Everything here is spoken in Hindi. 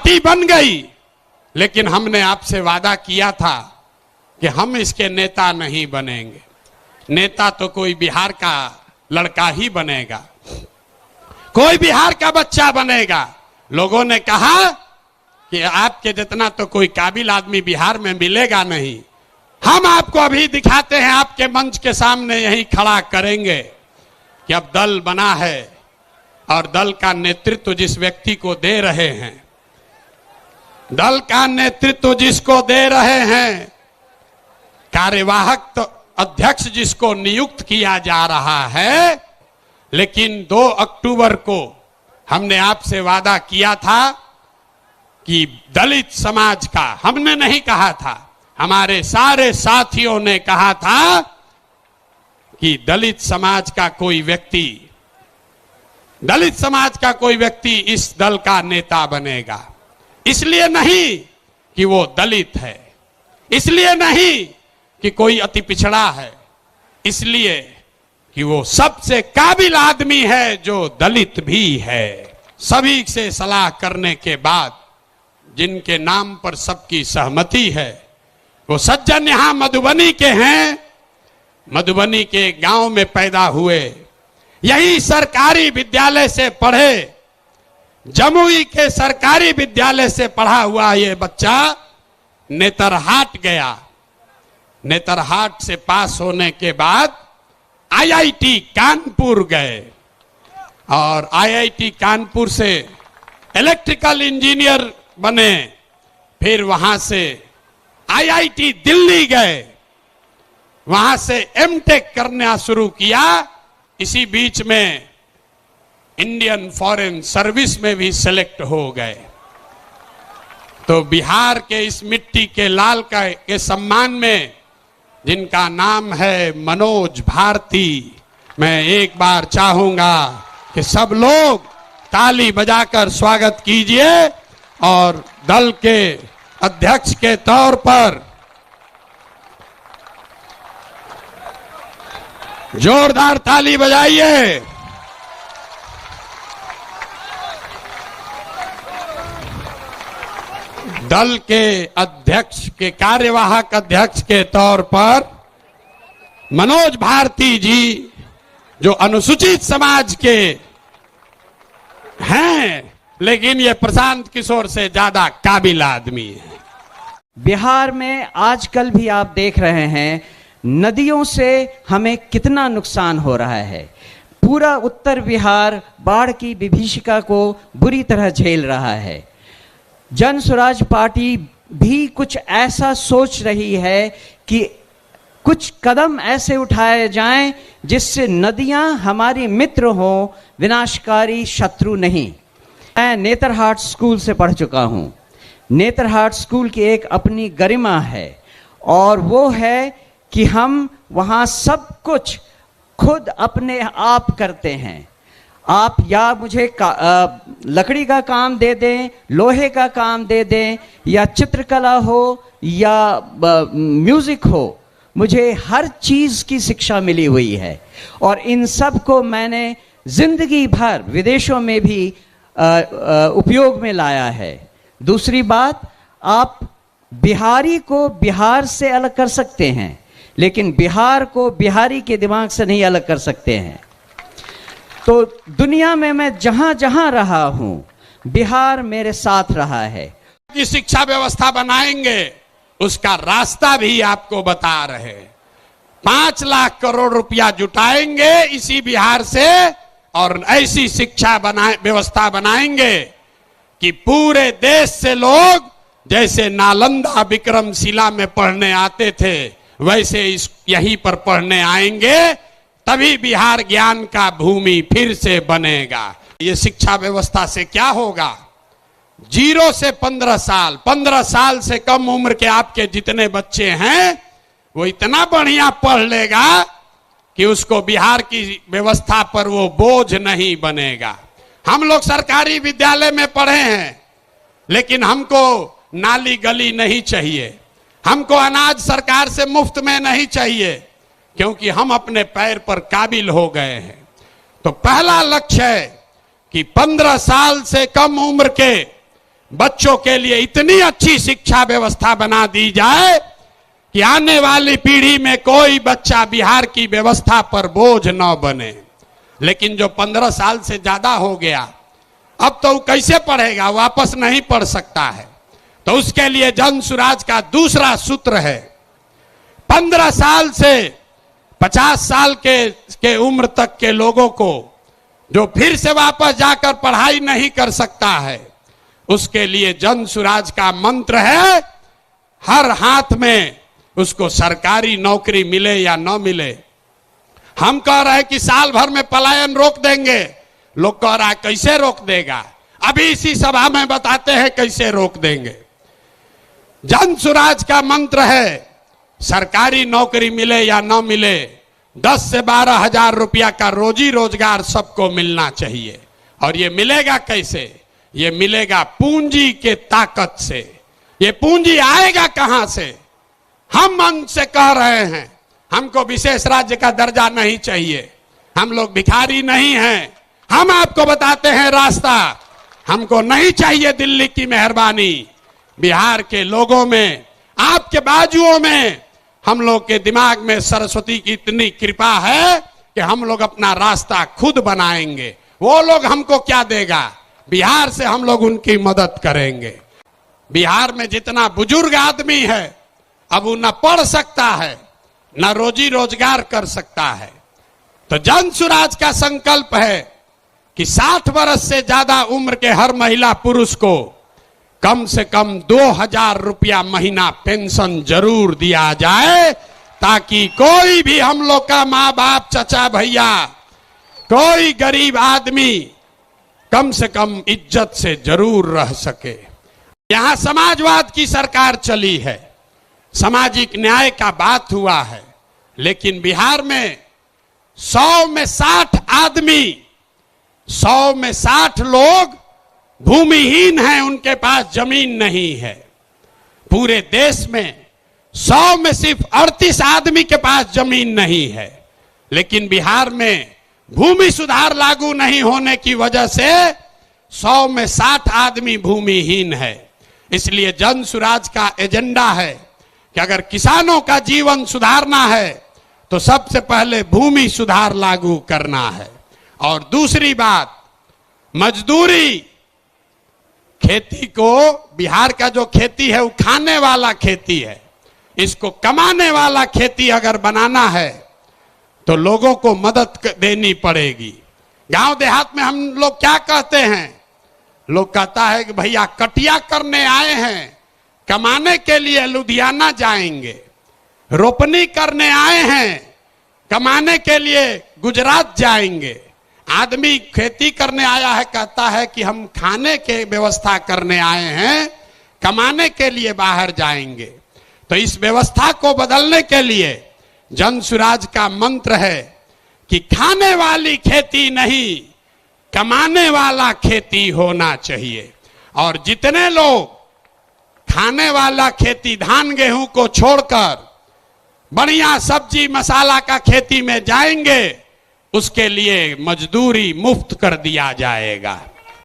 पार्टी बन गई, लेकिन हमने आपसे वादा किया था कि हम इसके नेता नहीं बनेंगे। नेता तो कोई बिहार का लड़का ही बनेगा, कोई बिहार का बच्चा बनेगा। लोगों ने कहा कि आपके जितना तो कोई काबिल आदमी बिहार में मिलेगा नहीं। हम आपको अभी दिखाते हैं, आपके मंच के सामने यही खड़ा करेंगे कि अब दल बना है और दल का नेतृत्व जिस व्यक्ति को दे रहे हैं, दल का नेतृत्व जिसको दे रहे हैं, कार्यवाहक तो अध्यक्ष जिसको नियुक्त किया जा रहा है, लेकिन 2 अक्टूबर को हमने आपसे वादा किया था कि दलित समाज का, हमने नहीं कहा था, हमारे सारे साथियों ने कहा था कि दलित समाज का कोई व्यक्ति इस दल का नेता बनेगा। इसलिए नहीं कि वो दलित है, इसलिए नहीं कि कोई अति पिछड़ा है, इसलिए कि वो सबसे काबिल आदमी है जो दलित भी है। सभी से सलाह करने के बाद जिनके नाम पर सबकी सहमति है, वो सज्जन यहां मधुबनी के हैं, मधुबनी के गांव में पैदा हुए, यही सरकारी विद्यालय से पढ़े, जमुई के सरकारी विद्यालय से पढ़ा हुआ ये बच्चा नेतरहाट गया। नेतरहाट से पास होने के बाद आईआईटी कानपुर गए और आईआईटी कानपुर से इलेक्ट्रिकल इंजीनियर बने। फिर वहां से आईआईटी दिल्ली गए, वहां से एमटेक करना शुरू किया। इसी बीच में इंडियन फॉरेन सर्विस में भी सेलेक्ट हो गए। तो बिहार के इस मिट्टी के लाल के सम्मान में जिनका नाम है मनोज भारती, मैं एक बार चाहूंगा कि सब लोग ताली बजाकर स्वागत कीजिए और दल के अध्यक्ष के तौर पर जोरदार ताली बजाइए। दल के अध्यक्ष के कार्यवाहक अध्यक्ष के तौर पर मनोज भारती जी, जो अनुसूचित समाज के हैं, लेकिन ये प्रशांत किशोर से ज्यादा काबिल आदमी है। बिहार में आजकल भी आप देख रहे हैं नदियों से हमें कितना नुकसान हो रहा है। पूरा उत्तर बिहार बाढ़ की विभीषिका को बुरी तरह झेल रहा है। जन स्वराज पार्टी भी कुछ ऐसा सोच रही है कि कुछ कदम ऐसे उठाए जाएं जिससे नदियां हमारी मित्र हों, विनाशकारी शत्रु नहीं। मैं नेतरहाट स्कूल से पढ़ चुका हूं। नेतरहाट स्कूल की एक अपनी गरिमा है और वो है कि हम वहाँ सब कुछ खुद अपने आप करते हैं। आप या मुझे लकड़ी का काम दे दें, लोहे का काम दे दें, या चित्रकला हो या म्यूजिक हो, मुझे हर चीज़ की शिक्षा मिली हुई है और इन सब को मैंने जिंदगी भर विदेशों में भी उपयोग में लाया है। दूसरी बात, आप बिहारी को बिहार से अलग कर सकते हैं, लेकिन बिहार को बिहारी के दिमाग से नहीं अलग कर सकते हैं। तो दुनिया में मैं जहां जहां रहा हूं, बिहार मेरे साथ रहा है। की शिक्षा व्यवस्था बनाएंगे, उसका रास्ता भी आपको बता रहे। 5 लाख करोड़ रुपया जुटाएंगे इसी बिहार से और ऐसी शिक्षा व्यवस्था बनाएंगे कि पूरे देश से लोग जैसे नालंदा विक्रमशिला में पढ़ने आते थे, वैसे यहीं पर पढ़ने आएंगे, तभी बिहार ज्ञान का भूमि फिर से बनेगा। ये शिक्षा व्यवस्था से क्या होगा? 0 से 15 साल, 15 साल से कम उम्र के आपके जितने बच्चे हैं, वो इतना बढ़िया पढ़ लेगा कि उसको बिहार की व्यवस्था पर वो बोझ नहीं बनेगा। हम लोग सरकारी विद्यालय में पढ़े हैं, लेकिन हमको नाली गली नहीं चाहिए, हमको अनाज सरकार से मुफ्त में नहीं चाहिए, क्योंकि हम अपने पैर पर काबिल हो गए हैं। तो पहला लक्ष्य है कि 15 साल से कम उम्र के बच्चों के लिए इतनी अच्छी शिक्षा व्यवस्था बना दी जाए कि आने वाली पीढ़ी में कोई बच्चा बिहार की व्यवस्था पर बोझ न बने। लेकिन जो 15 साल से ज्यादा हो गया, अब तो वो कैसे पढ़ेगा, वापस नहीं पढ़ सकता है। तो उसके लिए जन सुराज का दूसरा सूत्र है, 15 साल से 50 साल के उम्र तक के लोगों को जो फिर से वापस जाकर पढ़ाई नहीं कर सकता है, उसके लिए जन सुराज का मंत्र है, हर हाथ में उसको सरकारी नौकरी मिले या न मिले। हम कह रहे हैं कि साल भर में पलायन रोक देंगे, लोग कह रहा है कैसे रोक देगा, अभी इसी सभा में बताते हैं कैसे रोक देंगे। जन सुराज का मंत्र है, सरकारी नौकरी मिले या न मिले, 10 से 12 हजार रुपया का रोजी रोजगार सबको मिलना चाहिए। और ये मिलेगा कैसे? ये मिलेगा पूंजी के ताकत से। ये पूंजी आएगा कहां से? हम मन से कह रहे हैं, हमको विशेष राज्य का दर्जा नहीं चाहिए, हम लोग भिखारी नहीं हैं। हम आपको बताते हैं रास्ता, हमको नहीं चाहिए दिल्ली की मेहरबानी। बिहार के लोगों में, आपके बाजुओं में, हम लोग के दिमाग में सरस्वती की इतनी कृपा है कि हम लोग अपना रास्ता खुद बनाएंगे। वो लोग हमको क्या देगा? बिहार से हम लोग उनकी मदद करेंगे। बिहार में जितना बुजुर्ग आदमी है, अब वो न पढ़ सकता है न रोजी रोजगार कर सकता है। तो जन सुराज का संकल्प है कि 60 वर्ष से ज्यादा उम्र के हर महिला पुरुष को कम से कम 2000 रुपया महीना पेंशन जरूर दिया जाए, ताकि कोई भी हम लोग का माँ बाप, चचा भैया, कोई गरीब आदमी कम से कम इज्जत से जरूर रह सके। यहां समाजवाद की सरकार चली है, सामाजिक न्याय का बात हुआ है, लेकिन बिहार में 100 में 60 आदमी, 100 में 60 लोग भूमिहीन हैं, उनके पास जमीन नहीं है। पूरे देश में 100 में सिर्फ 38 आदमी के पास जमीन नहीं है। लेकिन बिहार में भूमि सुधार लागू नहीं होने की वजह से 100 में 60 आदमी भूमिहीन है। इसलिए जन सुराज का एजेंडा है कि अगर किसानों का जीवन सुधारना है तो सबसे पहले भूमि सुधार लागू करना है। और दूसरी बात, मजदूरी। खेती को, बिहार का जो खेती है वो खाने वाला खेती है, इसको कमाने वाला खेती अगर बनाना है तो लोगों को मदद देनी पड़ेगी। गांव देहात में हम लोग क्या कहते हैं? लोग कहता है कि भैया कटिया करने आए हैं, कमाने के लिए लुधियाना जाएंगे, रोपनी करने आए हैं, कमाने के लिए गुजरात जाएंगे। आदमी खेती करने आया है, कहता है कि हम खाने के व्यवस्था करने आए हैं, कमाने के लिए बाहर जाएंगे। तो इस व्यवस्था को बदलने के लिए जन सुराज का मंत्र है कि खाने वाली खेती नहीं, कमाने वाला खेती होना चाहिए। और जितने लोग खाने वाला खेती, धान गेहूं को छोड़कर बढ़िया सब्जी मसाला का खेती में जाएंगे, उसके लिए मजदूरी मुफ्त कर दिया जाएगा।